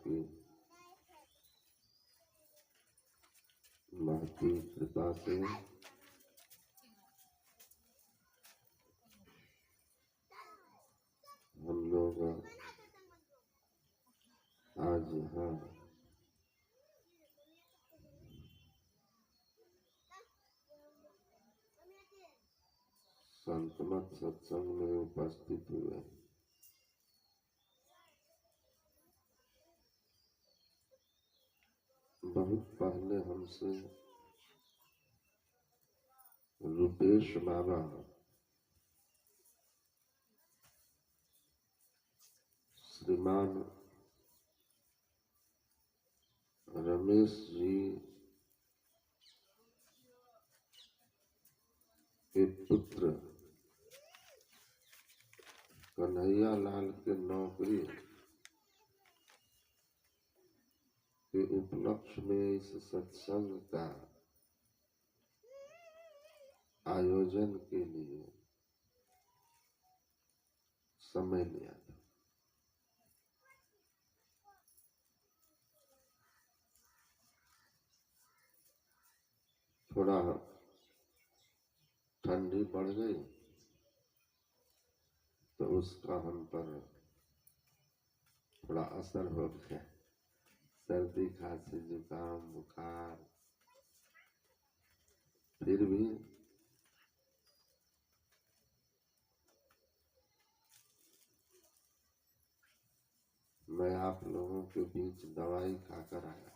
की महती कृपा से हम लोग आज यहाँ संतमत सत्संग में उपस्थित हुए। बहुत पहले हमसे रूपेश बाबा श्रीमान रमेश जी के पुत्र कन्हैया लाल के नौकरी के उपलक्ष्य में इस सत्संग का आयोजन के लिए समय लिया था। थोड़ा ठंडी बढ़ गई तो उसका हम पर थोड़ा असर हो गया। सर्दी, खांसी, जुकाम, बुखार, फिर भी मैं आप लोगों के बीच दवाई खाकर आया।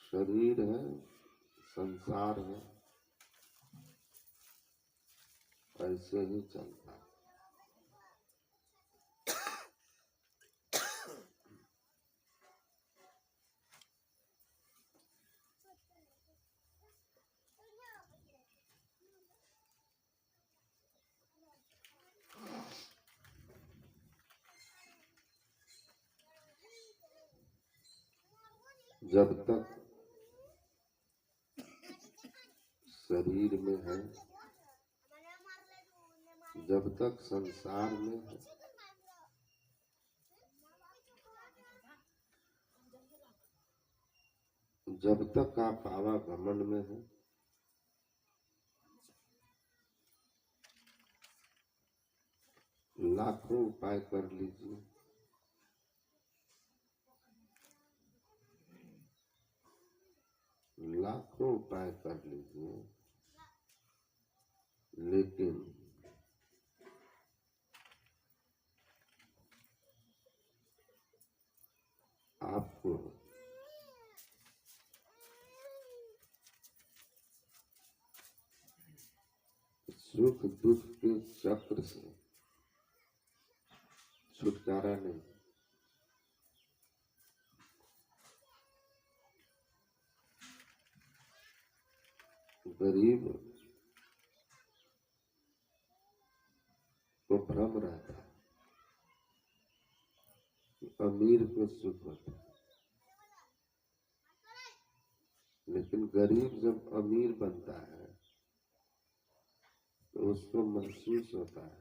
शरीर है, संसार है, ऐसे ही चलता है। जब तक शरीर में है, जब तक संसार में है, जब तक आप आवागमन में है, लाखों उपाय कर लीजिए, लाखों उपाय कर लीजिए, लेकिन आपको सुख दुख के चक्र से छुटकारा नहीं। गरीब को भ्रम रहता है, अमीर को सुख होता है, लेकिन गरीब जब अमीर बनता है तो उसको महसूस होता है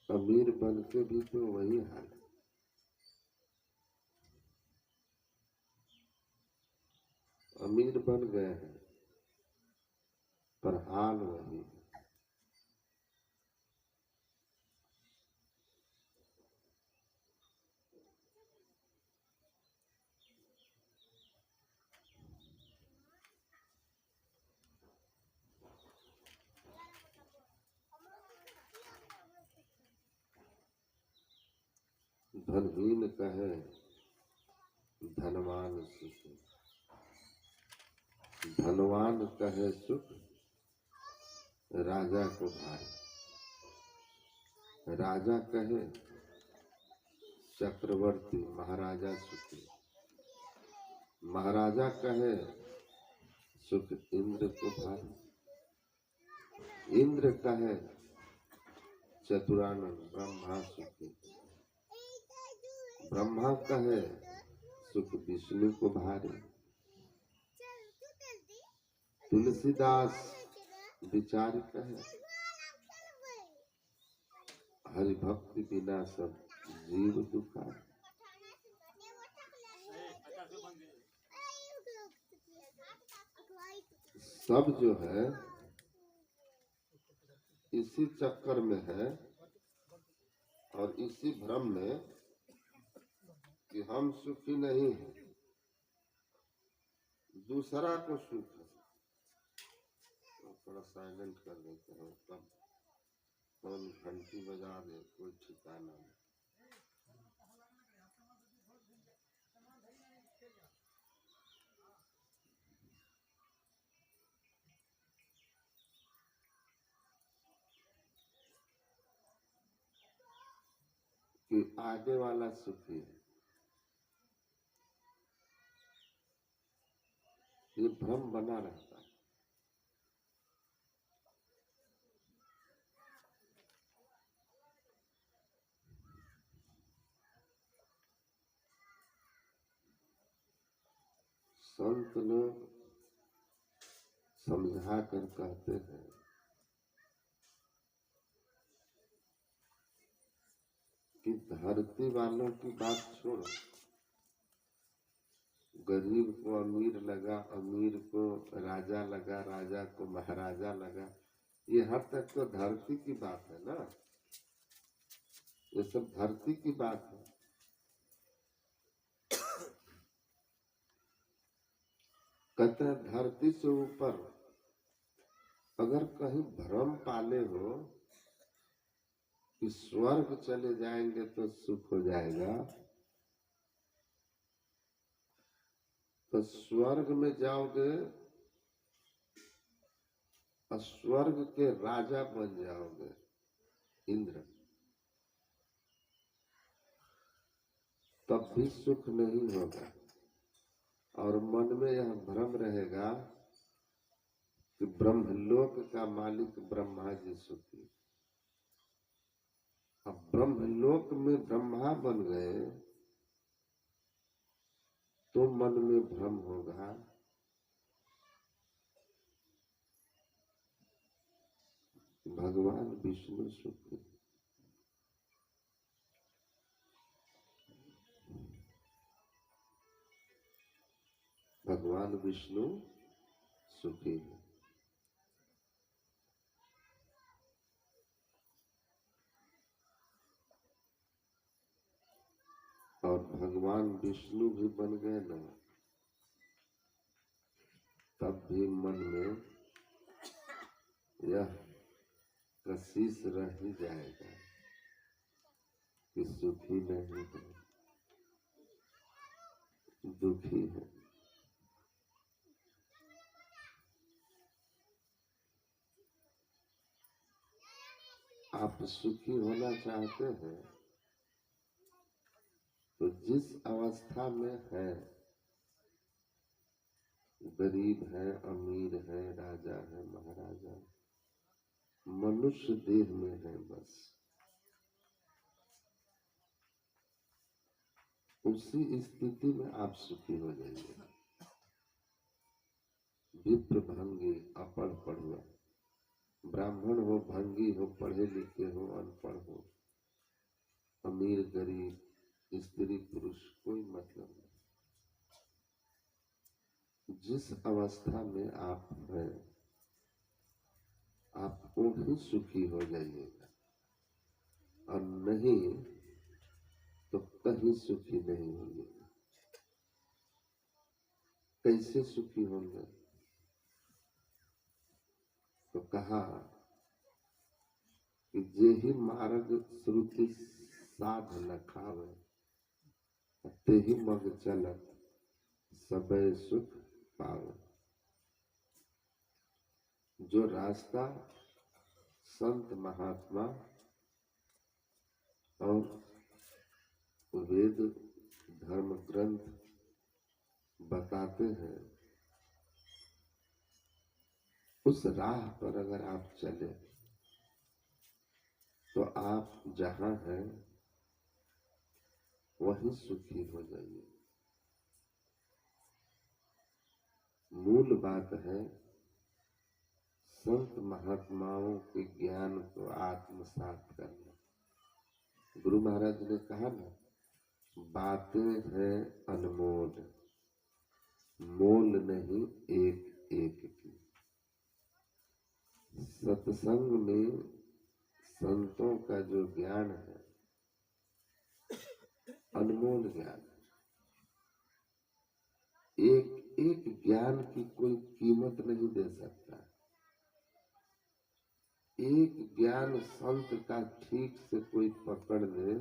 अमीर बन के भी तो वही हाल है। अमीर बन गए हैं पर हाल वही है। धनहीन कहे धनवान सुख, धनवान कहे सुख राजा को भाई, राजा कहे चक्रवर्ती महाराजा सुखी, महाराजा कहे सुख इंद्र को भाई, इंद्र कहे चतुरानंद ब्रह्मा सुखी, ब्रह्मा कहे सुख विष्णु को भारी, तुलसीदास विचार कहे हरि भक्ति बिना सब जीव दुखा। सब जो है इसी चक्कर में है और इसी भ्रम में कि हम सुखी नहीं हैं, दूसरा को सुख है। थोड़ा साइलेंट कर देते हैं, तब कौन घंटी बजा दे कोई ठिकाना नहीं। कि आगे वाला सुखी है, ये भ्रम बना रहता है। संत लोग समझा कर कहते हैं कि धरती वालों की बात छोड़ो, गरीब को अमीर लगा, अमीर को राजा लगा, राजा को महाराजा लगा, ये हद तक तो धरती की बात है ना, ये सब धरती की बात है। कहते हैं धरती से ऊपर अगर कहीं भ्रम पाले हो कि स्वर्ग चले जाएंगे तो सुख हो जाएगा, तो स्वर्ग में जाओगे और स्वर्ग के राजा बन जाओगे, इंद्र, तब भी सुख नहीं होगा। और मन में यह भ्रम रहेगा कि ब्रह्मलोक का मालिक ब्रह्मा जी सुखी। अब ब्रह्मलोक में ब्रह्मा बन गए तो मन में भ्रम होगा भगवान विष्णु सुखी। भगवान विष्णु सुखी है। और भगवान विष्णु भी बन गए ना, तब भी मन में यह कशिश रह ही जाएगा कि सुखी नहीं है, दुखी है। आप सुखी होना चाहते हैं तो जिस अवस्था में है, गरीब है, अमीर है, राजा है, महाराजा, मनुष्य देह में है, बस उसी स्थिति में आप सुखी हो जाइए। विप्र भंगी अपढ़ पढ़ुआ, ब्राह्मण हो, भंगी हो, पढ़े लिखे हो, अनपढ़ हो, अमीर गरीब, स्त्री पुरुष, कोई मतलब नहीं। जिस अवस्था में आप हैं आप वो भी सुखी हो जाइएगा, और नहीं तो कहीं सुखी नहीं होंगे। कैसे सुखी होंगे? तो कहा कि जे ही मार्ग श्रुति साध न खावे, ते ही मग चलत सबे सुख पावे। जो रास्ता संत महात्मा और वेद धर्म ग्रंथ बताते हैं, उस राह पर अगर आप चले तो आप जहां हैं वहीं सुखी हो जाइए। मूल बात है संत महात्माओं के ज्ञान को आत्मसात करना। गुरु महाराज ने कहा ना, बातें हैं अनमोल, मोल नहीं एक एक की। सत्संग में संतों का जो ज्ञान है अनमोल ज्ञान है। एक एक ज्ञान की कोई कीमत नहीं दे सकता। एक ज्ञान संत का ठीक से कोई पकड़ ले,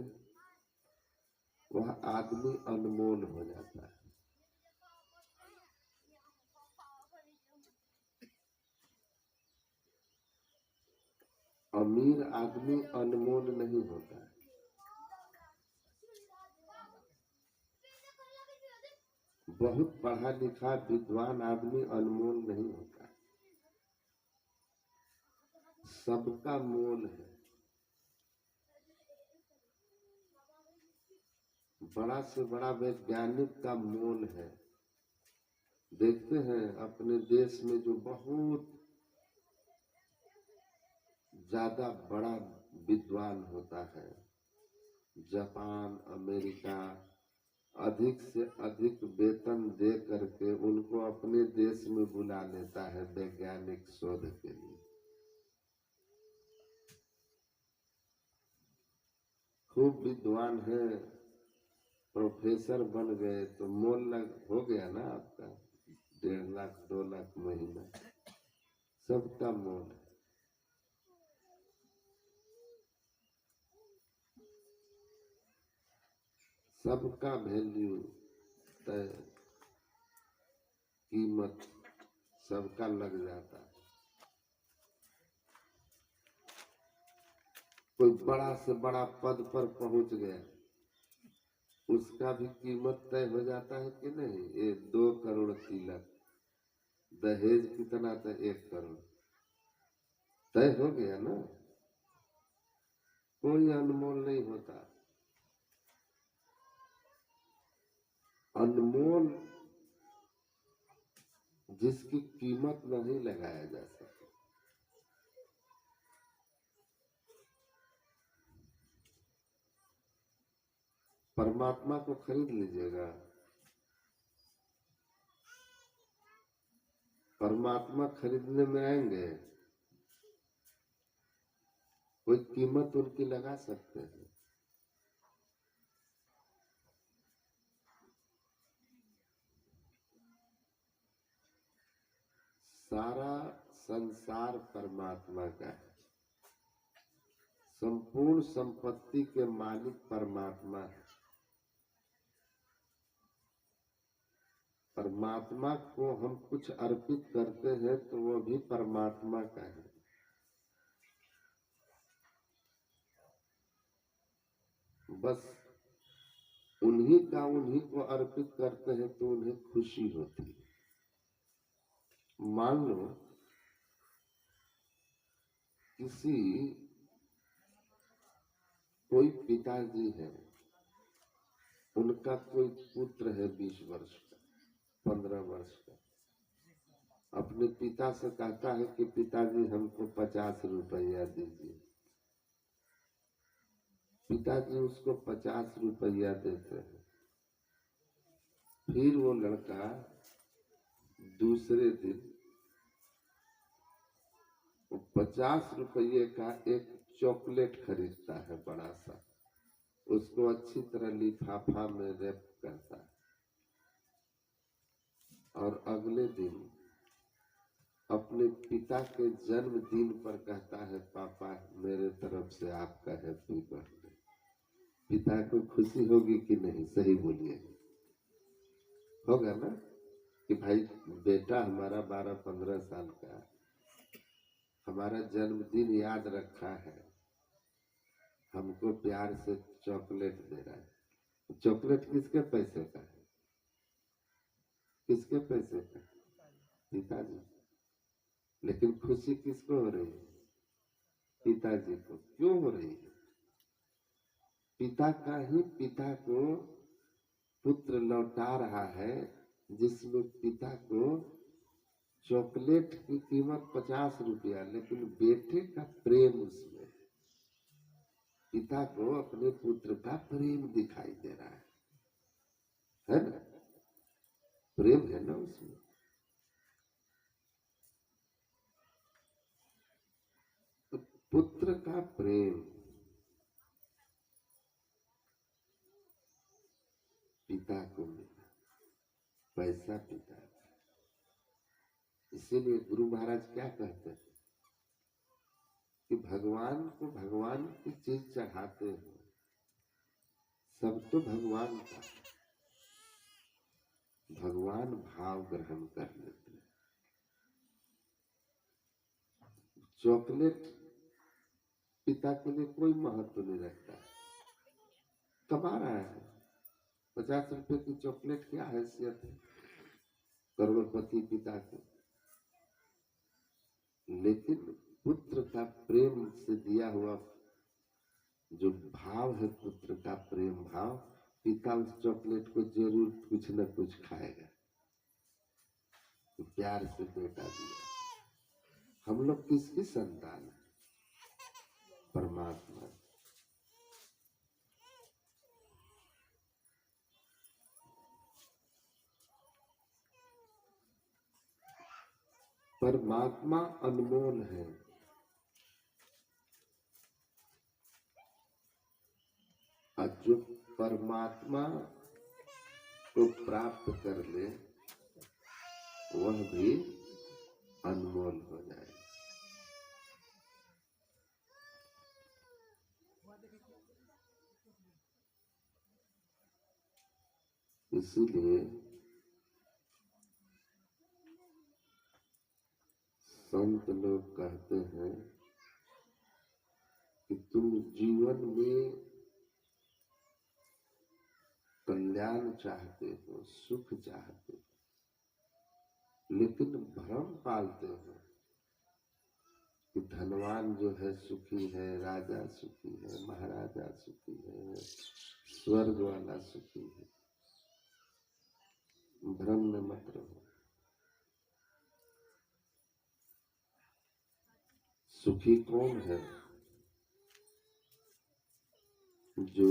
वह आदमी अनमोल हो जाता है। अमीर आदमी अनमोल नहीं होता है। बहुत पढ़ा लिखा विद्वान आदमी अनमोल नहीं होता। सबका मोल है। बड़ा से बड़ा वैज्ञानिक का मोल है। देखते हैं अपने देश में जो बहुत ज्यादा बड़ा विद्वान होता है, जापान, अमेरिका, अधिक से अधिक वेतन दे करके उनको अपने देश में बुला लेता है वैज्ञानिक शोध के लिए। खूब विद्वान है, प्रोफेसर बन गए तो मोल हो गया ना आपका 1.5 लाख 2 लाख महीना। सबका मोल है। सबका वैल्यू तय, कीमत सबका लग जाता है। कोई बड़ा से बड़ा पद पर पहुंच गया, उसका भी कीमत तय हो जाता है कि नहीं। ये 2 करोड़ तिलक, दहेज कितना था, 1 करोड़, तय हो गया ना। कोई अनमोल नहीं होता। अनमोल जिसकी कीमत नहीं लगाया जा सकती। परमात्मा को खरीद लीजिएगा, परमात्मा खरीदने में आएंगे, कोई कीमत उनकी लगा सकते हैं। सारा संसार परमात्मा का है। संपूर्ण संपत्ति के मालिक परमात्मा है। परमात्मा को हम कुछ अर्पित करते हैं तो वो भी परमात्मा का है। बस उन्हीं का उन्हीं को अर्पित करते हैं तो उन्हें खुशी होती है। मान लो किसी कोई पिताजी है, उनका कोई पुत्र है 20 वर्ष का, 15 वर्ष का, अपने पिता से कहता है कि पिताजी हमको 50 रुपया दीजिए। पिताजी उसको 50 रुपया देते हैं। फिर वो लड़का दूसरे दिन 50 रुपये का एक चॉकलेट खरीदता है बड़ा सा, उसको अच्छी तरह लिफाफा में रैप करता है और अगले दिन अपने पिता के जन्मदिन पर कहता है पापा मेरे तरफ से आपका हैप्पी बर्थडे। पिता को खुशी होगी कि नहीं, सही बोलिए। होगा ना कि भाई बेटा हमारा 12-15 साल का हमारा जन्मदिन याद रखा है, हमको प्यार से चॉकलेट दे रहा है। चॉकलेट किसके पैसे का है, किसके पैसे का? पिताजी। लेकिन खुशी किसको हो रही है? पिताजी को। क्यों हो रही है? पिता का ही पिता को पुत्र लौटा रहा है, जिसमें पिता को चॉकलेट की कीमत 50 रुपया, लेकिन बेटे का प्रेम उसमें है। पिता को अपने पुत्र का प्रेम दिखाई दे रहा है ना? प्रेम है ना उसमें। तो पुत्र का प्रेम पिता को मिला, पैसा पिता का। इसीलिए गुरु महाराज क्या कहते हैं कि भगवान को भगवान की चीज चढ़ाते हो, सब तो भगवान का, भगवान भाव ग्रहण कर लेते हैं। चॉकलेट पिता के लिए कोई महत्व नहीं रखता है, कमा रहा है, 50 रुपए की चॉकलेट क्या हैसियत है करोड़पति पिता की। लेकिन पुत्र का प्रेम से दिया हुआ जो भाव है, पुत्र का प्रेम भाव, पिता उस चॉकलेट को जरूर कुछ न कुछ खाएगा। तो प्यार से बेटा दिया। हम लोग किसकी संतान है? परमात्मा। परमात्मा अनमोल है। और जो परमात्मा को प्राप्त कर ले वह भी अनमोल हो जाए। इसीलिए संत लोग कहते हैं कि तुम जीवन में कल्याण चाहते हो, सुख चाहते हो, लेकिन भ्रम पालते हो कि धनवान जो है सुखी है, राजा सुखी है, महाराजा सुखी है, स्वर्ग वाला सुखी है। भ्रम में मत रहो। सुखी कौन है? जो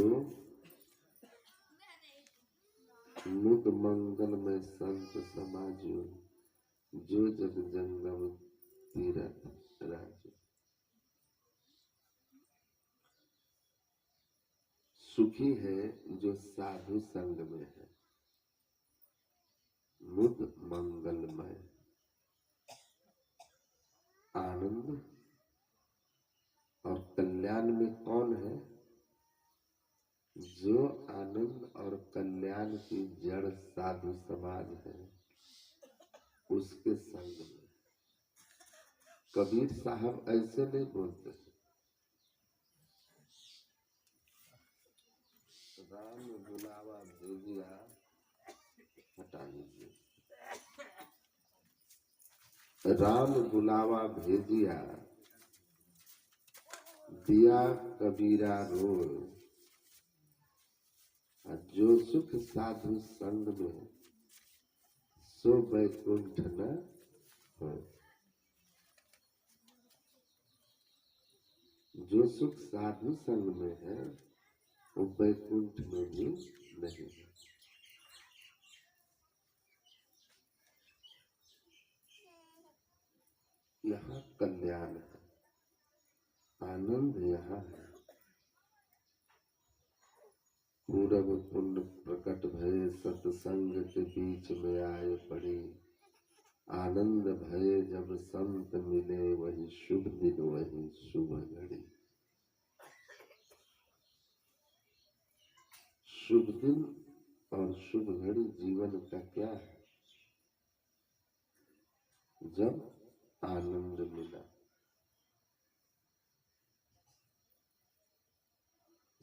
मुद मंगल में संत समाजो, जो जग जंगम तीरथ राजो। सुखी है जो साधु संग में है, मुद मंगलमय। आनंद और कल्याण में कौन है? जो आनंद और कल्याण की जड़ साधु समाज है, उसके संग में। कबीर साहब ऐसे नहीं बोलते। राम बुलावा भेजिया, हटा लीजिए। राम बुलावा भेजिया, दिया कबीरा रोय। जो सुख साधु संग में, सो वैकुंठ न हो। जो सुख साधु संग में है वो वैकुंठ में भी नहीं है। यहाँ कल्याण है, आनंद यहाँ है। पूरब पुण्य प्रकट भये, सत्संग के बीच में आए पड़ी। आनंद भये जब संत मिले, वही शुभ दिन वही शुभ घड़ी। शुभ दिन और शुभ घड़ी जीवन का क्या है? जब आनंद मिला,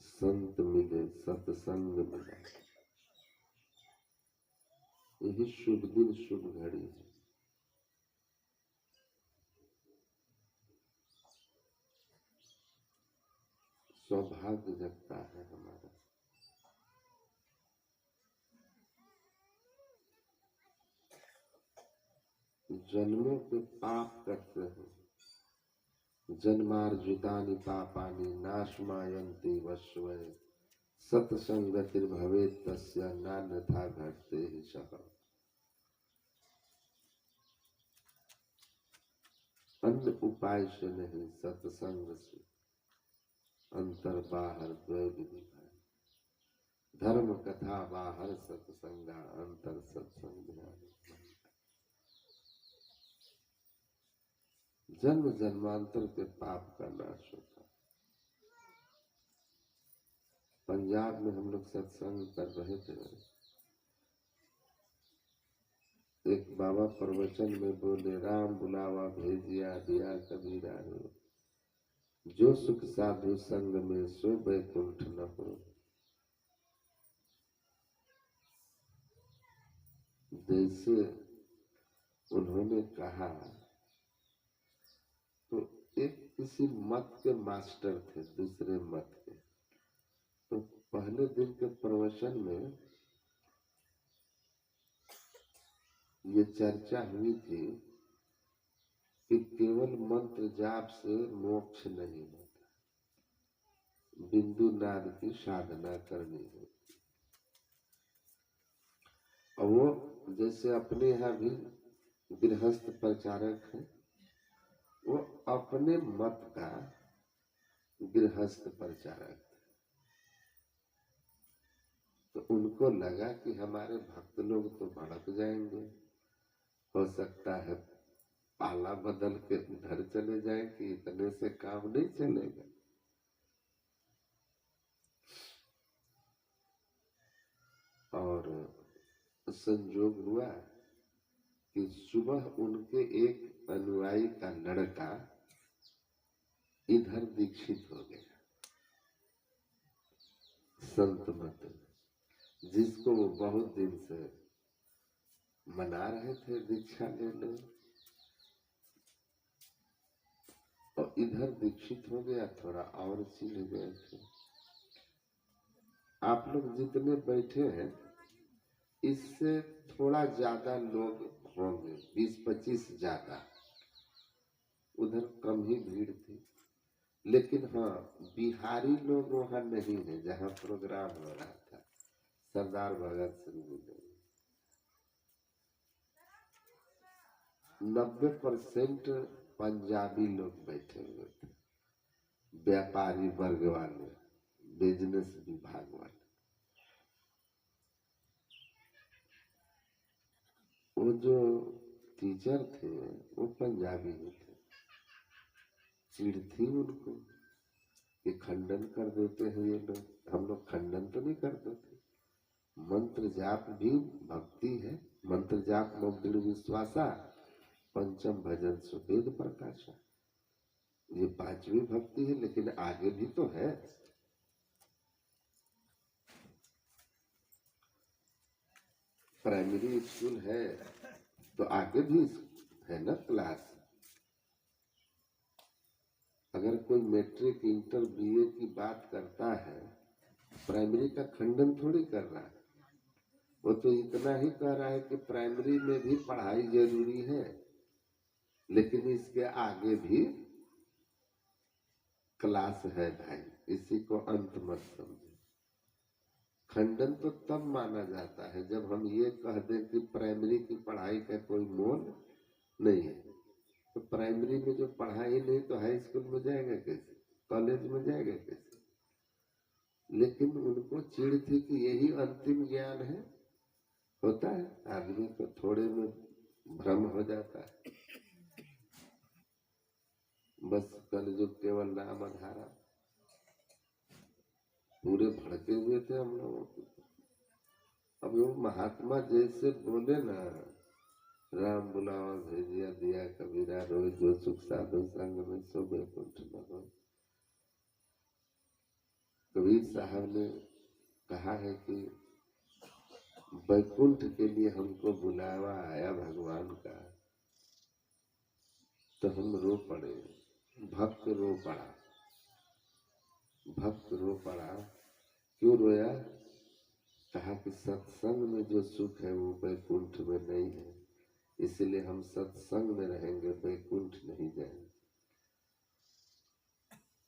संत मिले, सत्संग मिला, यही शुभ दिन शुभ घड़ी है। सौभाग्य जगता है हमारा। जन्मों के पाप करते हैं। जन्मार्जितानि पापानि नाशमायन्ति वश्वय सत्संगतिर्भवेत् तस्य नान्यथा घटते ही सह। अन्य उपाय से नहीं, सत्संग से अंतर बाहर द्वय विधि है। धर्म कथा बाहर सत्संगा, अंतर सत्संग ध्यान। जन्म जन्मांतर के पाप का नाश होता। पंजाब में हम लोग सत्संग कर रहे थे, एक बाबा प्रवचन में बोले, राम बुलावा भेजिया दिया कबीरा रे, जो सुख साधु संग में सो बैकुंठ न हो। जैसे उन्होंने कहा, तो एक किसी मत के मास्टर थे, दूसरे मत के, तो पहले दिन के प्रवचन में ये चर्चा हुई थी कि केवल मंत्र जाप से मोक्ष नहीं होता, बिंदु नाद की साधना करनी है। और वो जैसे अपने यहाँ भी गृहस्थ प्रचारक है, वो अपने मत का गृहस्थ प्रचारक, तो उनको लगा कि हमारे भक्त लोग तो भड़क जाएंगे, हो सकता है पाला बदल के उधर चले जाए कि इतने से काम नहीं चलेगा। और संजोग हुआ कि सुबह उनके एक अनुयायी का लड़का इधर दीक्षित हो गया, संत मत, जिसको वो बहुत दिन से मना रहे थे दीक्षा ले लो, और इधर दीक्षित हो गया, थोड़ा और चिढ़ गए थे। आप लोग जितने बैठे हैं इससे थोड़ा ज्यादा लोग होंगे, 20-25 ज्यादा, उधर कम ही भीड़ थी। लेकिन हाँ, बिहारी लोग वहां नहीं है जहाँ प्रोग्राम हो रहा था, सरदार भगत सिंह जी। 90% पंजाबी लोग बैठे हुए थे, व्यापारी वर्ग वाले, बिजनेस विभाग वाले। वो जो टीचर थे वो पंजाबी ही थे। चिढ़ थी उनको कि खंडन कर देते हैं ये लोग, हम लोग खंडन तो नहीं करते थे। मंत्र जाप भी भक्ति है, मंत्र जाप में दृढ़ विश्वासा, पंचम भजन सुवेद प्रकाशा, ये 5वीं भक्ति है, लेकिन आगे भी तो है। प्राइमरी स्कूल है तो आगे भी है ना क्लास। अगर कोई मैट्रिक इंटर बीए की बात करता है, प्राइमरी का खंडन थोड़ी कर रहा है, वो तो इतना ही कह रहा है कि प्राइमरी में भी पढ़ाई जरूरी है, लेकिन इसके आगे भी क्लास है भाई, इसी को अंत मत समझे। खंडन तो तब माना जाता है जब हम ये कह दें कि प्राइमरी की पढ़ाई का कोई मोल नहीं है। तो प्राइमरी में जो पढ़ाई नहीं तो हाई स्कूल में जाएगा कैसे, कॉलेज में जाएगा कैसे। लेकिन उनको चिढ़ थी कि यही अंतिम ज्ञान है। होता है, आदमी को थोड़े में भ्रम हो जाता है, बस कलयुग केवल नाम आधारा। पूरे भड़के हुए थे हम लोगों को। अब वो महात्मा जैसे बोले ना, राम बुलावा भेजिया दिया कबीरा रोज, जो सुख साधु संग में सो बैकुंठ न हो। कबीर साहब ने कहा है कि बैकुंठ के लिए हमको बुलावा आया भगवान का, तो हम रो पड़े, भक्त रो पड़ा, भक्त रो पड़ा। क्यों रोया? कहा कि सत्संग में जो सुख है वो बैकुंठ में नहीं है, इसलिए हम सत्संग में रहेंगे, वैकुंठ नहीं जाएंगे।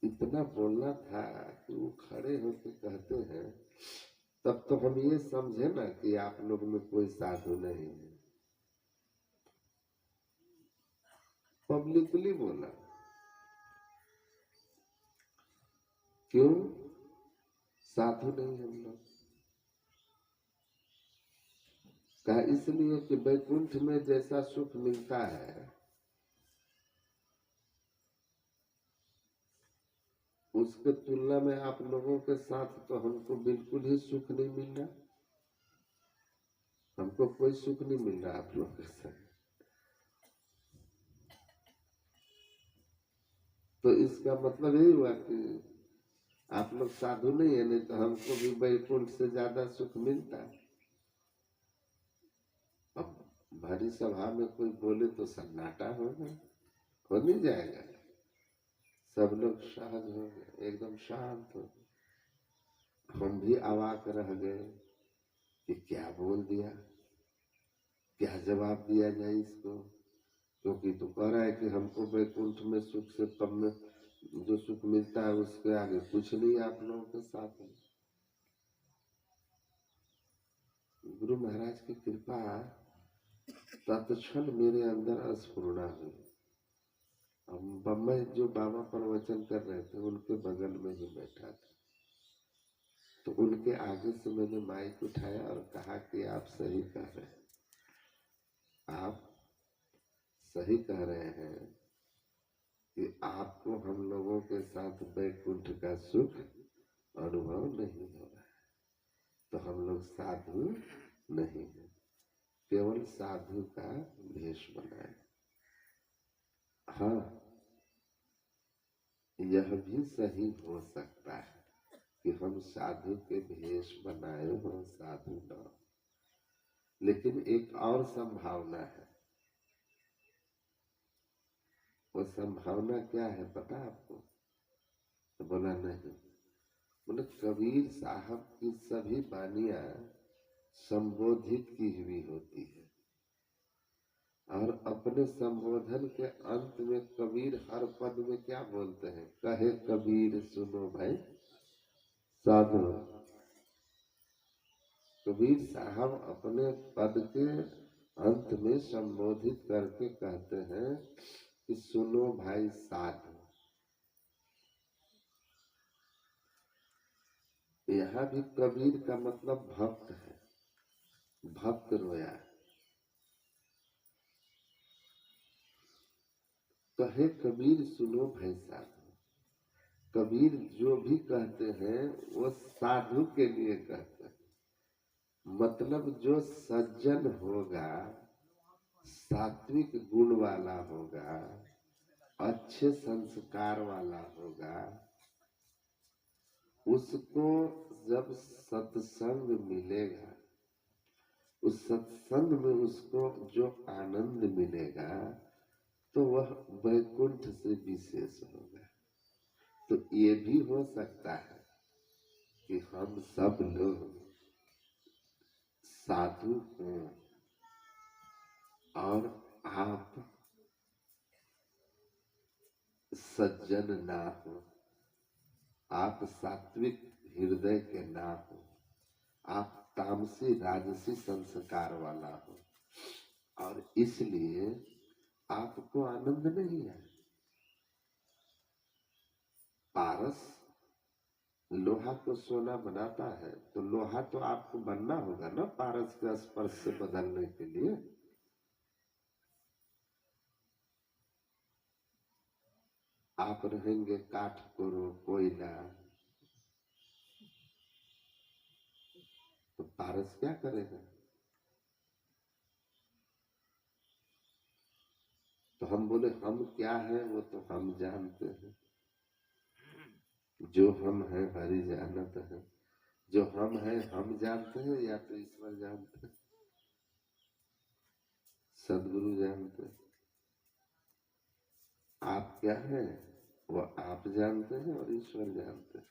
इतना बोलना था कि वो खड़े होकर कहते हैं, तब तो हम ये समझे ना कि आप लोग में कोई साधु नहीं है। पब्लिकली बोला। क्यों साधु नहीं हम लोग? कहा इसलिए कि वैकुंठ में जैसा सुख मिलता है उसके तुलना में आप लोगों के साथ तो हमको बिल्कुल ही सुख नहीं मिल रहा। हमको कोई सुख नहीं मिल रहा आप लोगों के साथ। तो इसका मतलब यही हुआ कि आप लोग साधु नहीं है, नहीं तो हमको भी वैकुंठ से ज्यादा सुख मिलता। अब भरी सभा में कोई बोले तो सन्नाटा होगा, हो नहीं जाएगा। सब लोग सहज हो गए, एकदम शांत हो गए। हम भी अवाक रह गए कि क्या बोल दिया, क्या जवाब दिया जाए इसको, क्योंकि तो कह रहा है कि हमको वैकुंठ में सुख से कम में जो सुख मिलता है उसके आगे कुछ नहीं आप लोगों के साथ है। गुरु महाराज की कृपा तत्क्षण मेरे अंदर स्फुरना हुई। हम बम्बई जो बाबा प्रवचन कर रहे थे उनके बगल में ही बैठा था, तो उनके आगे से मैंने माइक उठाया और कहा कि आप सही कह रहे हैं, आप सही कह रहे हैं कि आपको हम लोगों के साथ वैकुंठ का सुख अनुभव नहीं हो रहा है, तो हम लोग साधु नहीं है, केवल साधु का भेष बनाए। हाँ, यह भी सही हो सकता है कि हम साधु के भेष बनाए हो, साधु न। लेकिन एक और संभावना है। वो संभावना क्या है पता आपको? तो बोला नहीं। बोले कबीर साहब की सभी वाणियां संबोधित की हुई होती है, और अपने संबोधन के अंत में कबीर हर पद में क्या बोलते हैं? कहे कबीर सुनो भाई साधु। कबीर साहब अपने पद के अंत में संबोधित करके कहते हैं कि सुनो भाई साधु। यहाँ भी कबीर का मतलब भक्त है, भक्त रोया। कहे कबीर सुनो भाई साधु। कबीर जो भी कहते हैं वो साधु के लिए कहते हैं। मतलब जो सज्जन होगा, सात्विक गुण वाला होगा, अच्छे संस्कार वाला होगा, उसको जब सत्संग मिलेगा, उस सत्संग में उसको जो आनंद मिलेगा तो वह वैकुंठ से विशेष होगा। तो ये भी हो सकता है कि हम सब लोग साधु हों और आप सज्जन ना हो, आप सात्विक हृदय के ना हो, आप तामसी राजसी संस्कार वाला हो, और इसलिए आपको आनंद नहीं है। पारस लोहा को सोना बनाता है, तो लोहा तो आपको बनना होगा ना पारस के स्पर्श से बदलने के लिए। आप रहेंगे काठ कोरो कोयला, तो पारस क्या करेगा? तो हम बोले हम क्या है वो तो हम जानते हैं, जो हम हैं हरि जानत है। जो हम हैं हम जानते हैं या तो ईश्वर जानते हैं, सदगुरु जानते हैं। आप क्या हैं वो आप जानते हैं और ईश्वर जानते हैं।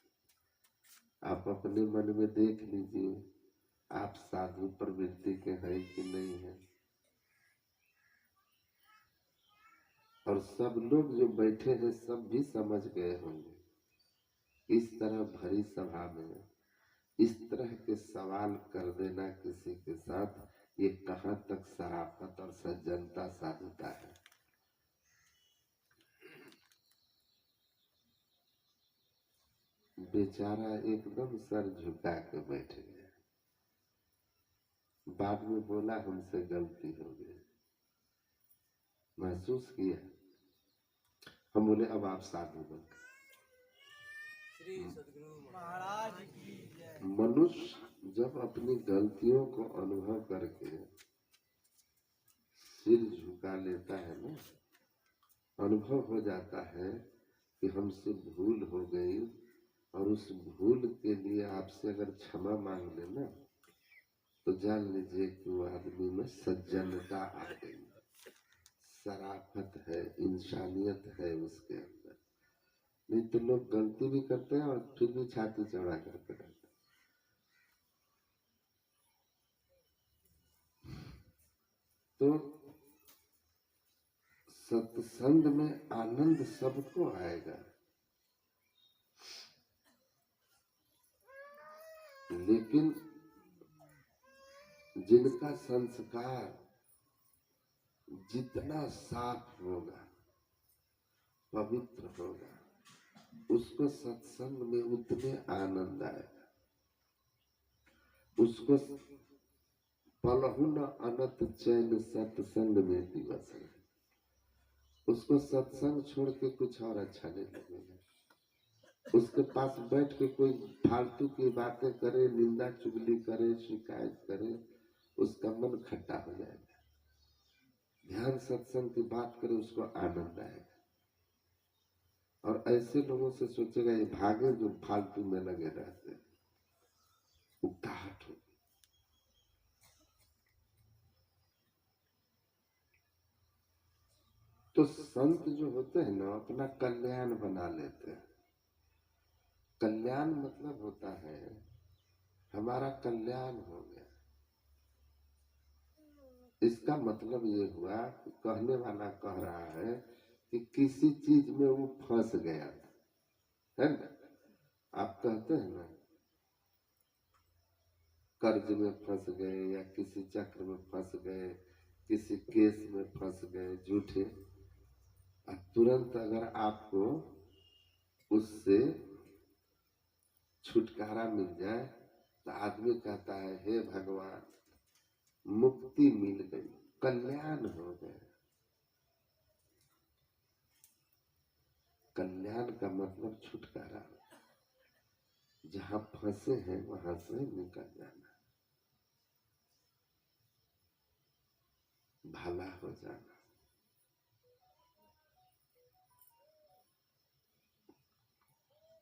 आप अपने मन में देख लीजिए, आप साधु प्रवृत्ति के हैं कि नहीं है। और सब लोग जो बैठे हैं सब भी समझ गए होंगे। इस तरह भरी सभा में इस तरह के सवाल कर देना किसी के साथ, ये कहाँ तक शराफत और सज्जनता साधता है। बेचारा एकदम सर झुका के बैठ गया। बाद में बोला हमसे गलती हो गई, महसूस किया। हम बोले अब आप साधु बन। श्री सद्गुरु महाराज की जय। मनुष्य जब अपनी गलतियों को अनुभव करके सिर झुका लेता है ना, अनुभव हो जाता है कि हमसे भूल हो गई, और उस भूल के लिए आपसे अगर क्षमा मांग लेना तो जान लीजिए कि वो आदमी में सज्जनता आ गई, शराफत है, इंसानियत है उसके अंदर। नहीं तो लोग गलती भी करते हैं और फिर भी छाती चढ़ा करके रहते हैं। तो सत्संग में आनंद सबको आएगा, लेकिन जिनका संस्कार जितना साफ होगा, पवित्र होगा, उसको सत्संग में उतने आनंद आएगा। उसको पलहु न अनत चैन सत्संग में दिवस है। उसको सत्संग छोड़ के कुछ और अच्छा नहीं लगेगा। उसके पास बैठ के कोई फालतू की बातें करे, निंदा चुगली करे, शिकायत करे, उसका मन खट्टा हो जाएगा। ध्यान सत्संग की बात करे, उसको आनंद आएगा। और ऐसे लोगों से सोचेगा ये भागे जो फालतू में लगे रहते, उकताहट हो। तो संत जो होते हैं ना, अपना कल्याण बना लेते हैं। कल्याण मतलब होता है हमारा कल्याण हो गया। इसका मतलब ये हुआ कि कहने वाला कह रहा है कि किसी चीज में वो फंस गया था, है ना। आप कहते हैं ना, कर्ज में फंस गए या किसी चक्र में फंस गए, किसी केस में फंस गए झूठे, तुरंत अगर आपको उससे छुटकारा मिल जाए तो आदमी कहता है हे भगवान, मुक्ति मिल गई, कल्याण हो गया। कल्याण का मतलब छुटकारा। जहां फंसे हैं वहां से निकल जाना, भला हो जाना।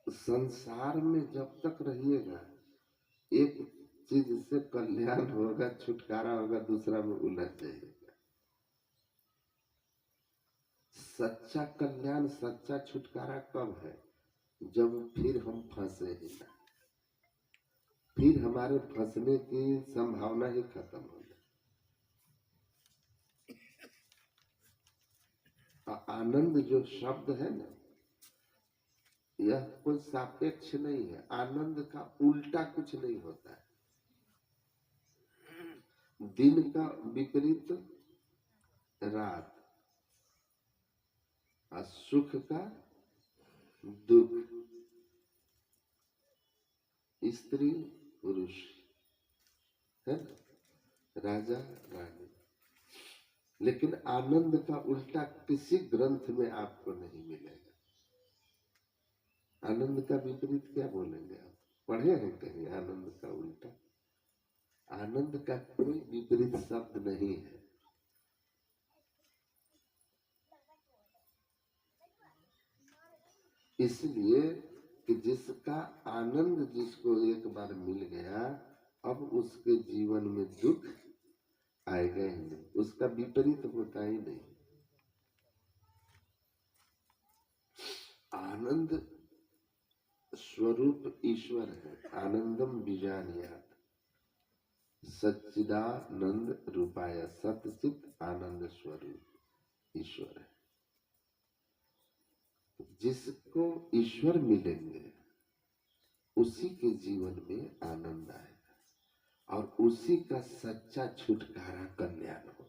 संसार में जब तक रहिएगा एक चीज से कल्याण होगा, छुटकारा होगा, दूसरा में उलझ जाइएगा। सच्चा कल्याण, सच्चा छुटकारा कब है? जब फिर हम फंसे ही ना, फिर हमारे फंसने की संभावना ही खत्म हो जाए। आनंद जो शब्द है ना, यह कोई सापेक्ष नहीं है। आनंद का उल्टा कुछ नहीं होता है। दिन का विपरीत रात, और सुख का दुख, स्त्री पुरुष, है ना, राजा रानी। लेकिन आनंद का उल्टा किसी ग्रंथ में आपको नहीं मिलेगा। आनंद का विपरीत क्या बोलेंगे आप? पढ़े हैं कहीं आनंद का उल्टा? आनंद का कोई विपरीत शब्द नहीं है। इसलिए कि जिसका आनंद जिसको एक बार मिल गया, अब उसके जीवन में दुख आएगा ही नहीं, उसका विपरीत होता ही नहीं। आनंद स्वरूप ईश्वर है। आनंदम बीजानियात सच्चिदानंद रूपाय, सतचित आनंद स्वरूप ईश्वर है। जिसको ईश्वर मिलेंगे उसी के जीवन में आनंद आएगा और उसी का सच्चा छुटकारा कल्याण होगा।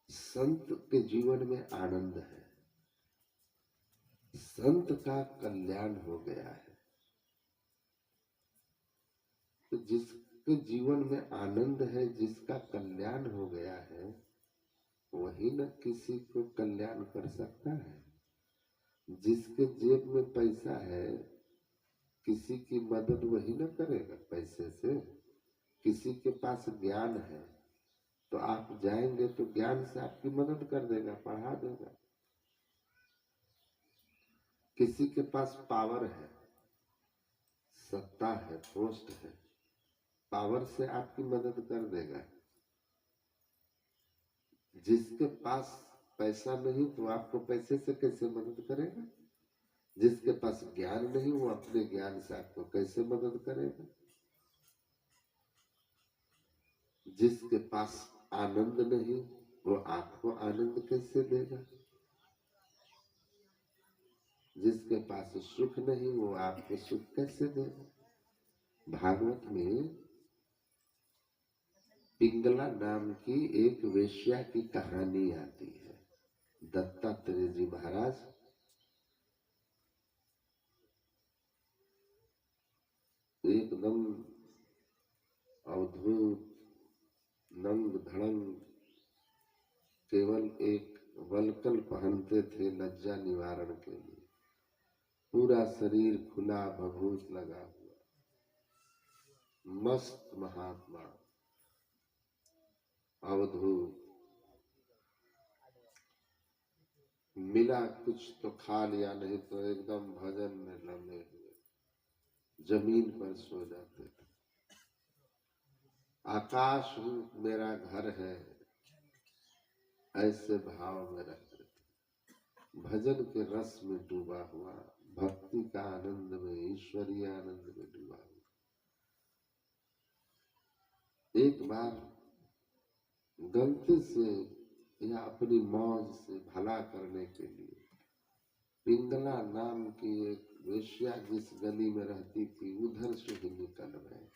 संत के जीवन में आनंद है, संत का कल्याण हो गया है। तो जिसके जीवन में आनंद है, जिसका कल्याण हो गया है, वही न किसी को कल्याण कर सकता है। जिसके जेब में पैसा है, किसी की मदद वही न करेगा पैसे से। किसी के पास ज्ञान है तो आप जाएंगे तो ज्ञान से आपकी मदद कर देगा, पढ़ा देगा। किसी के पास पावर है, सत्ता है, पोस्ट है, पावर से आपकी मदद कर देगा। जिसके पास पैसा नहीं तो आपको पैसे से कैसे मदद करेगा? जिसके पास ज्ञान नहीं वो अपने ज्ञान से आपको कैसे मदद करेगा? जिसके पास आनंद नहीं वो आपको आनंद कैसे देगा? जिसके पास सुख नहीं वो आपको सुख कैसे देगा? भागवत में पिंगला नाम की एक वेश्या की कहानी आती है। दत्तात्रेय जी महाराज एकदम अवधूत नंग धड़ंग केवल एक वलकल पहनते थे लज्जा निवारण के लिए। पूरा शरीर खुला भभूत लगा हुआ मस्त महात्मा अवधूत। मिला कुछ तो खा लिया, नहीं तो एकदम भजन में लगे हुए जमीन पर सो जाते थे। आकाश मेरा घर है ऐसे भाव में रहते थे। भजन के रस में डूबा हुआ, भक्ति का आनंद में, ईश्वरीय आनंद में डूबा हुआ। एक बार गलती से या अपनी मौज से भला करने के लिए पिंगला नाम की एक वेश्या जिस गली में रहती थी उधर से ही निकल गए।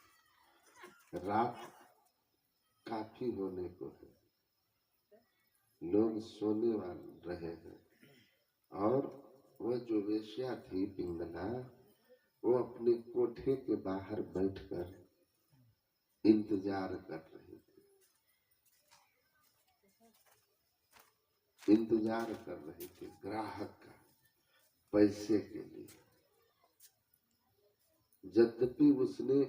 रात काफी होने को है, लोग सोने वाले रहे हैं और वह जो वेश्या थी पिंगला, वो अपने कोठे के बाहर बैठकर इंतजार कर रही थी। इंतजार कर रही थी ग्राहक का, पैसे के लिए। यद्यपि उसने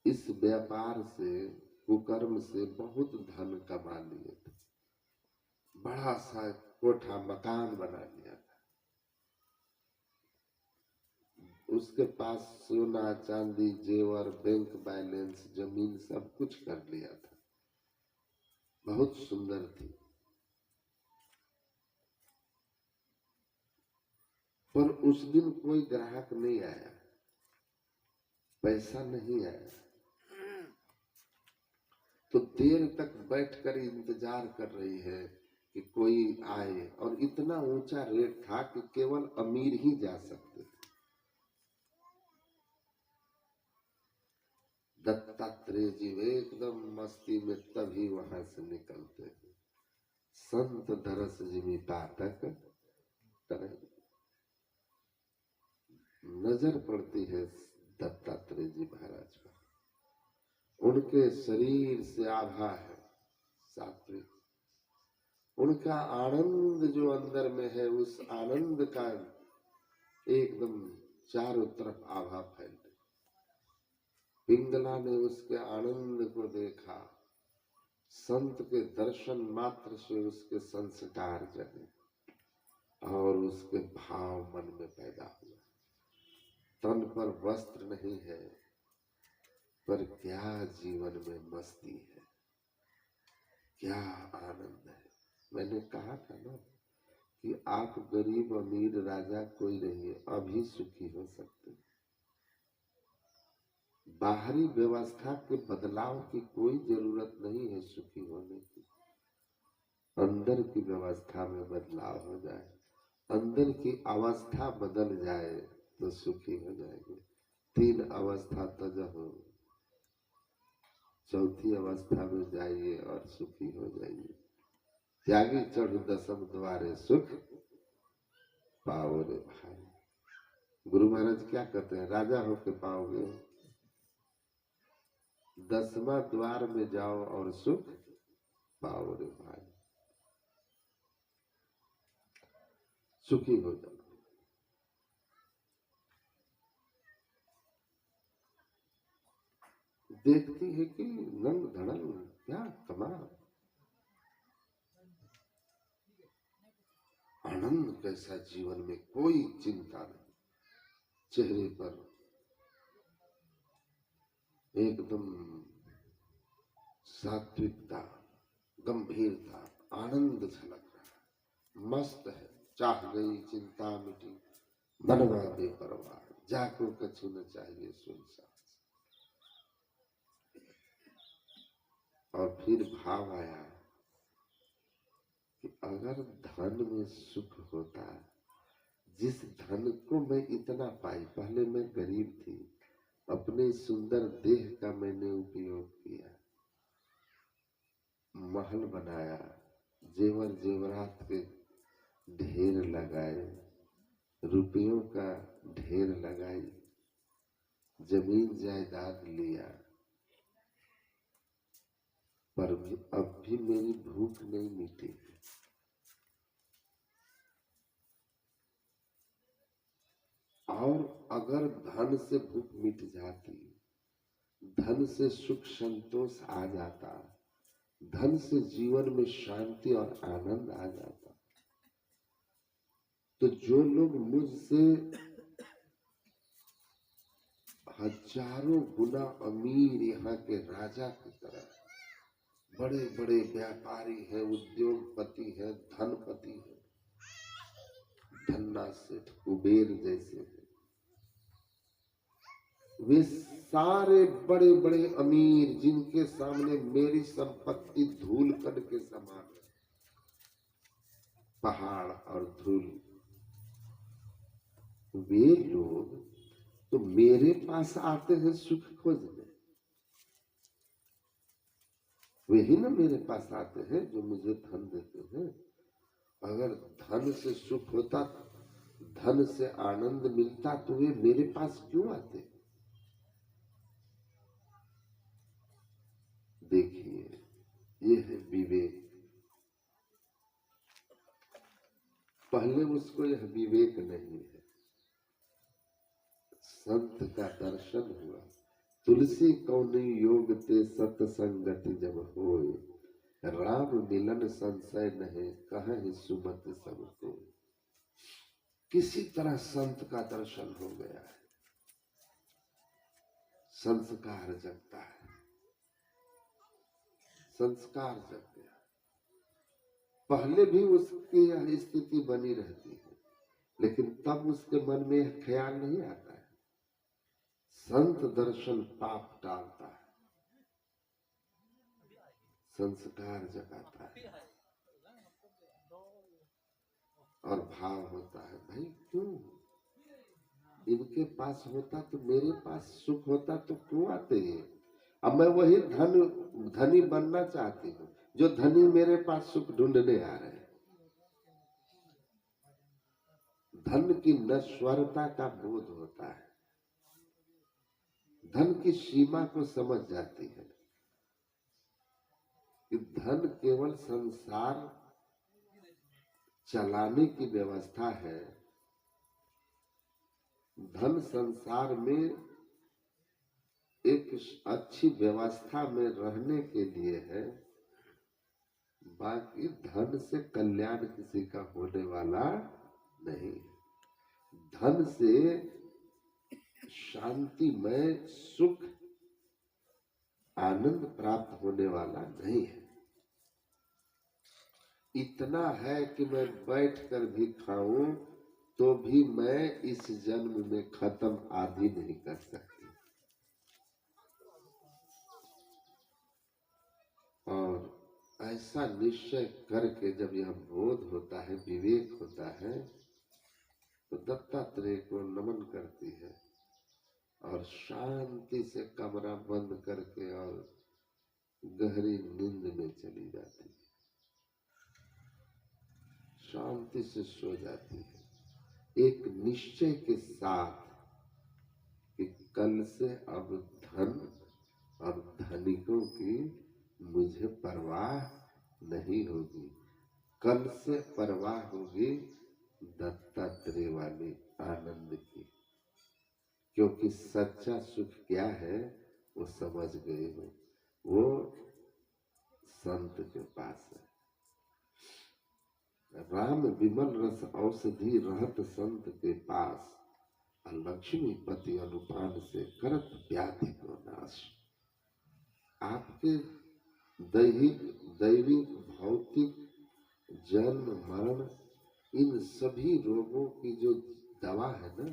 इस व्यापार से, कुकर्म से बहुत धन कमा लिए थे, बड़ा सा कोठा मकान बना लिया था, उसके पास सोना चांदी जेवर बैंक बैलेंस जमीन सब कुछ कर लिया था, बहुत सुंदर थी। पर उस दिन कोई ग्राहक नहीं आया, पैसा नहीं आया, तो देर तक बैठकर इंतजार कर रही है कि कोई आए। और इतना ऊंचा रेट था कि केवल अमीर ही जा सकते थे। दत्तात्रेय जी एकदम मस्ती में तभी वहां से निकलते हैं। संत दरस जिमी पातक तरह नजर पड़ती है दत्तात्रेय जी महाराज पर। उनके शरीर से आभा है सात्विक, उनका आनंद जो अंदर में है उस आनंद का एकदम चारों तरफ आभा फैल। पिंगला ने उसके आनंद को देखा, संत के दर्शन मात्र से उसके संस्कार जगे और उसके भाव मन में पैदा हुआ। तन पर वस्त्र नहीं है पर क्या जीवन में मस्ती है, क्या आनंद है। मैंने कहा था ना कि आप गरीब अमीर राजा कोई नहीं है, अभी सुखी हो सकते। बाहरी व्यवस्था के बदलाव की कोई जरूरत नहीं है सुखी होने की। अंदर की व्यवस्था में बदलाव हो जाए, अंदर की अवस्था बदल जाए तो सुखी हो जाएंगे। 3 अवस्था तजहु, चौथी अवस्था में जाइए और सुखी हो जाइए। त्यागी चढ़ 10म द्वारे सुख पाओ रे भाई। गुरु महाराज क्या कहते हैं, राजा होके पाओगे, 10वां द्वार में जाओ और सुख पाओ रे भाई, सुखी हो जाओ। देखती है कि नंग धड़ंग क्या कमाल, आनंद कैसा जीवन में, कोई चिंता नहीं, चेहरे पर एकदम सात्विकता, गंभीरता, आनंद झलक रहा है, मस्त है। चाह गई चिंता मिटी, मनवा बेपरवाह, जाको कछु न चाहिए सुनसान। और फिर भाव आया कि अगर धन में सुख होता, जिस धन को मैं इतना पाई, पहले मैं गरीब थी, अपने सुंदर देह का मैंने उपयोग किया, महल बनाया, जेवर जेवरात के ढेर लगाए, रुपयों का ढेर लगाई, जमीन जायदाद लिया, पर अब भी मेरी भूख नहीं मिटी। और अगर धन से भूख मिट जाती, धन से सुख संतोष आ जाता, धन से जीवन में शांति और आनंद आ जाता, तो जो लोग मुझसे हजारों गुना अमीर, यहाँ के राजा की तरह बड़े बड़े व्यापारी हैं, उद्योगपति हैं, धनपति हैं, धन्ना सेठ कुबेर जैसे हैं, वे सारे बड़े बड़े अमीर, जिनके सामने मेरी संपत्ति धूल कण के समान है, पहाड़ और धूल, वे लोग तो मेरे पास आते हैं सुख खोजने। वे ही ना मेरे पास आते हैं जो मुझे धन देते हैं। अगर धन से सुख होता, धन से आनंद मिलता, तो वे मेरे पास क्यों आते? देखिए, ये है विवेक। पहले उसको यह विवेक नहीं है। संत का दर्शन हुआ, तुलसी कौनी योग ते सत्संगति जब होए, राम मिलन संशय नहीं, कहीं सुमत सब को। किसी तरह संत का दर्शन हो गया है, संस्कार जगता है, संस्कार जग गया। पहले भी उसकी यह स्थिति बनी रहती है, लेकिन तब उसके मन में यह ख्याल नहीं आता है। संत दर्शन पाप टालता है, संस्कार जगाता है, और भाव होता है, भाई क्यों, इनके पास होता तो मेरे पास सुख होता तो क्यों आते हैं? अब मैं वही धनी बनना चाहती हूँ जो धनी मेरे पास सुख ढूंढने आ रहे हैं। धन की नश्वरता का बोध होता है, धन की सीमा को समझ जाती है कि धन केवल संसार चलाने की व्यवस्था है, धन संसार में एक अच्छी व्यवस्था में रहने के लिए है, बाकी धन से कल्याण किसी का होने वाला नहीं। धन से शांतिमय सुख आनंद प्राप्त होने वाला नहीं है। इतना है कि मैं बैठकर भी खाऊं तो भी मैं इस जन्म में खत्म आदि नहीं कर सकती। और ऐसा निश्चय करके जब यह बोध होता है, विवेक होता है, तो दत्तात्रेय को नमन करती है और शांति से कमरा बंद करके और गहरी नींद में चली जाती है, शांति से सो जाती है, एक निश्चय के साथ कि कल से अब धन और धनिकों की मुझे परवाह नहीं होगी, कल से परवाह होगी दत्तात्रेय वाली आनंद की, क्योंकि सच्चा सुख क्या है वो समझ गए हो, वो संत के पास है। राम विमल रस औषधि रहत संत के पास, लक्ष्मीपति अनुपान से करत व्याधि को नाश। आपके दैविक भौतिक जन्म मरण इन सभी रोगों की जो दवा है ना,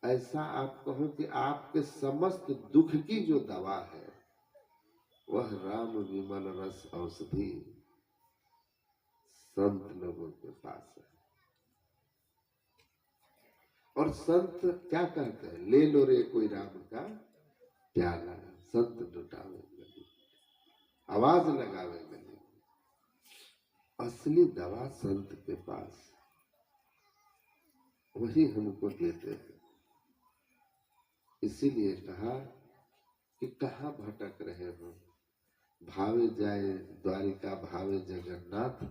ऐसा आप कहो कि आपके समस्त दुख की जो दवा है वह राम विमल रस औषधि संत लोगों के पास है। और संत क्या कहते हैं, ले लो रे कोई राम का प्याला, संत लुटावे गले, आवाज लगावे गले। असली दवा संत के पास, वही हमको देते हैं। इसीलिए कहा कि कहाँ भटक रहे हो, भावे जाए द्वारिका भावे जगन्नाथ,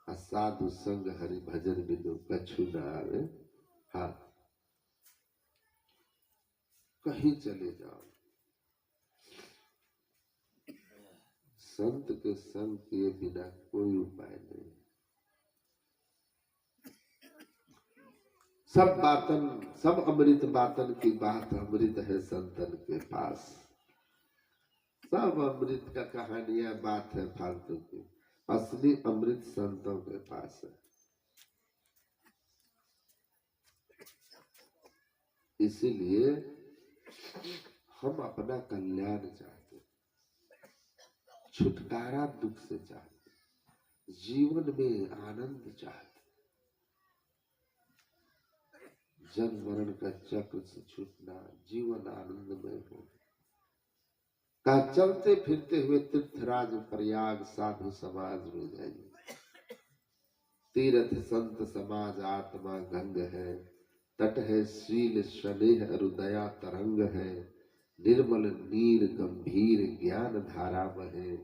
साधु संग हरि भजन बिनु कछु न आवे हाथ। कहीं चले जाओ, संत के संग किए बिना कोई उपाय नहीं। सब अमृत बातन की बात, अमृत है संतन के पास। सब अमृत का कहानियां बात है फालतू की, असली अमृत संतों के पास है। इसीलिए हम अपना कल्याण चाहते, छुटकारा दुख से चाहते, जीवन में आनंद चाहते, जन्म मरण का चक्र से छूटना, जीवन आनंदमय हो। का चलते फिरते हुए तीर्थराज प्रयाग साधु समाज में जाइए, तीर्थ संत समाज आत्मा गंग है, तट है शील स्नेह हृदया तरंग है, निर्मल नीर गंभीर ज्ञान धारा बहे,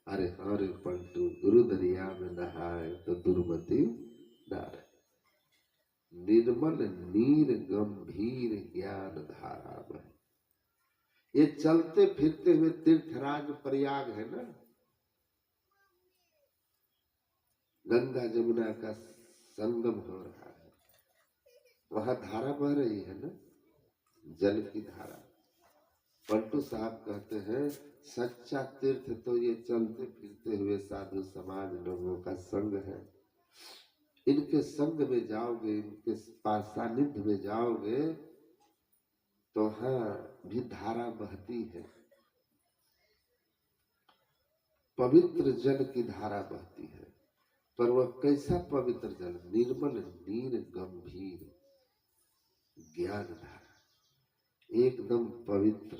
अरे हरे पलटू गुरु दरिया में नहाए तो दुर्मति नारे। निर्मल नीर गंभीर ज्ञान धारा बहे, ये चलते फिरते हुए तीर्थराज प्रयाग है ना, गंगा जमुना का संगम हो रहा है, वहां धारा बह रही है ना, जल की धारा। पलटू साहब कहते हैं सच्चा तीर्थ तो ये चलते फिरते हुए साधु समाज लोगों का संग है। इनके संग में जाओगे, इनके सानिध्य में जाओगे तो हाँ भी धारा बहती है, पवित्र जल की धारा बहती है। पर वह कैसा पवित्र जल, निर्मल नीर गंभीर ज्ञान धारा, एकदम पवित्र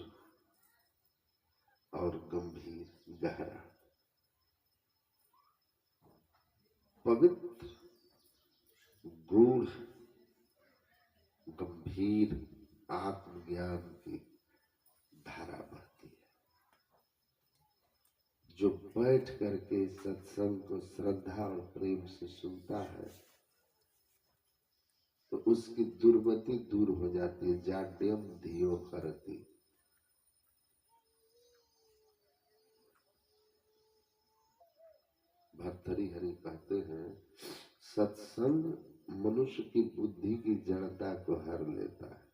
और गंभीर गहरा, पवित्र गूढ़ गंभीर आत्मज्ञान की धारा बहती है। जो बैठ करके सत्संग को श्रद्धा और प्रेम से सुनता है तो उसकी दुर्मति दूर हो जाती है। जाड्यम धियो हरति, भर्तृहरि हरि कहते हैं सत्संग मनुष्य की बुद्धि की जड़ता को हर लेता है,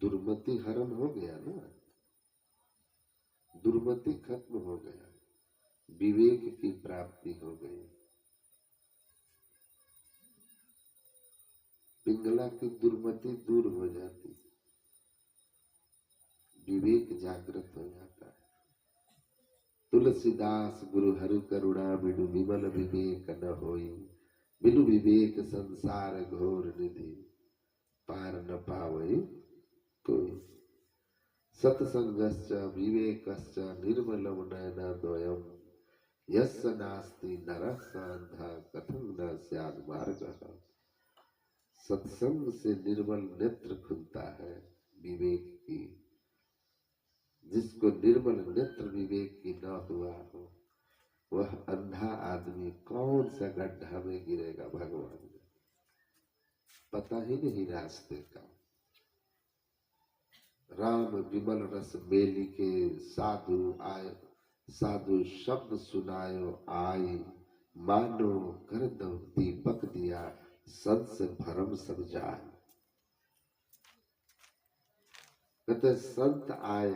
दुर्मति हरण हो गया ना, दुर्मति खत्म हो गया, विवेक की प्राप्ति हो गई, पिंगला की दुर्मति दूर हो जाती, विवेक जागृत हो जाता है। तुलसीदास गुरु हरि करुणा बिनु विमल विवेक न होई, बिनु विवेक संसार घोर निधि, पार न पावई कोई। सत्संगश्च विवेकश्च निर्मलं नयनद्वयम्, यस्य नास्ति नरः सान्धः कथं न स्याद् मार्गः। सत्संग से निर्मल नेत्र खुलता है विवेक की। जिसको निर्मल नेत्र विवेक की न हुआ हो, वह अंधा आदमी कौन सा गड्ढा में गिरेगा भगवान ने पता ही नहीं रास्ते का। राम विमल रस मेली के साधु आए, साधु शब्द सुनायो आई, मानो कर दो दीपक दिया, संत से भरम सब जाए। कहते संत आए,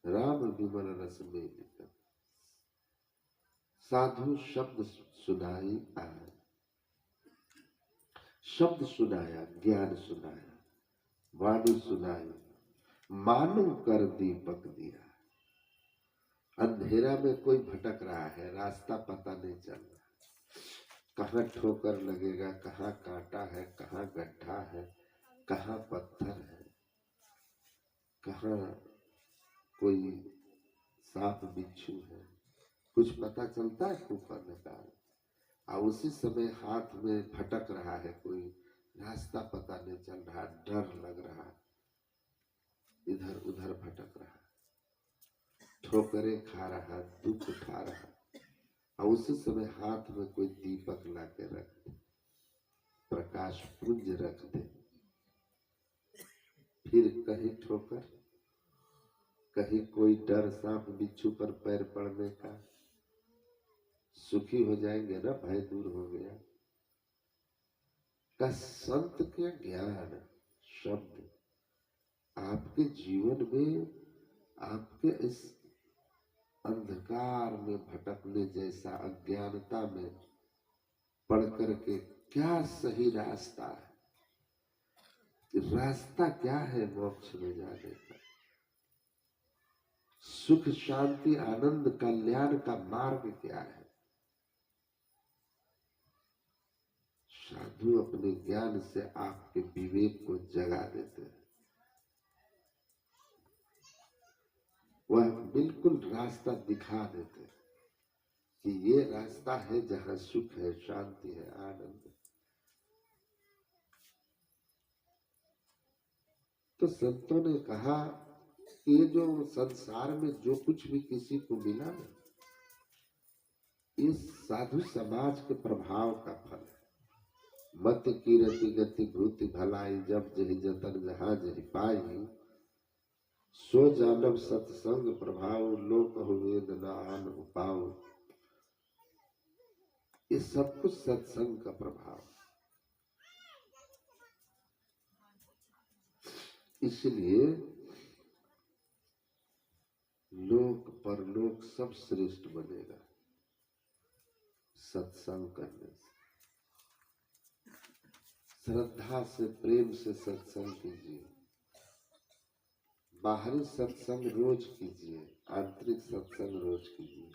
राम विमल रस मेली का, साधु शब्द सुनाई आए। शब्द सुनाया, ज्ञान सुनाया, वाणी सुनाई, मानो कर दीपक दिया। अंधेरा में कोई भटक रहा है, रास्ता पता नहीं चल रहा, कहाँ ठोकर लगेगा, कहाँ कांटा है, कहाँ गड्ढा है, कहाँ पत्थर है, कहाँ कोई सांप बिच्छू है, कुछ पता चलता है ऊपर निकाल। और उसी समय हाथ में भटक रहा है कोई, रास्ता पता नहीं चल रहा, डर लग रहा, इधर उधर भटक रहा, ठोकरे खा रहा, दुख उठा रहा, और उसी समय हाथ में कोई दीपक ला के रख दे, प्रकाश पुंज रख दे, फिर कहीं ठोकर, कहीं कोई डर सांप बिच्छू पर पैर पड़ने का, सुखी हो जाएंगे ना, भय दूर हो गया। का संत के ज्ञान शब्द आपके जीवन में, आपके इस अंधकार में भटकने जैसा, अज्ञानता में पढ़ करके क्या सही रास्ता है, रास्ता क्या है मोक्ष में जाने का, सुख शांति आनंद कल्याण का मार्ग क्या है। साधु अपने ज्ञान से आपके विवेक को जगा देते हैं, वह बिल्कुल रास्ता दिखा देते हैं कि ये रास्ता है जहां सुख है, शांति है, आनंद है। तो संतों ने कहा कि ये जो संसार में जो कुछ भी किसी को मिला ना, इस साधु समाज के प्रभाव का फल है। मत कीरति गति भूति भलाई, जब जहि जतन जहां जहि पाई, सो जानव सत्संग प्रभाव, लोक वेद नान उपाव। ये सब कुछ सत्संग का प्रभाव, इसलिए लोक परलोक सब श्रेष्ठ बनेगा सत्संग करने से। श्रद्धा से, प्रेम से सत्संग कीजिए। बाहरी सत्संग रोज कीजिए, आंतरिक सत्संग रोज कीजिए।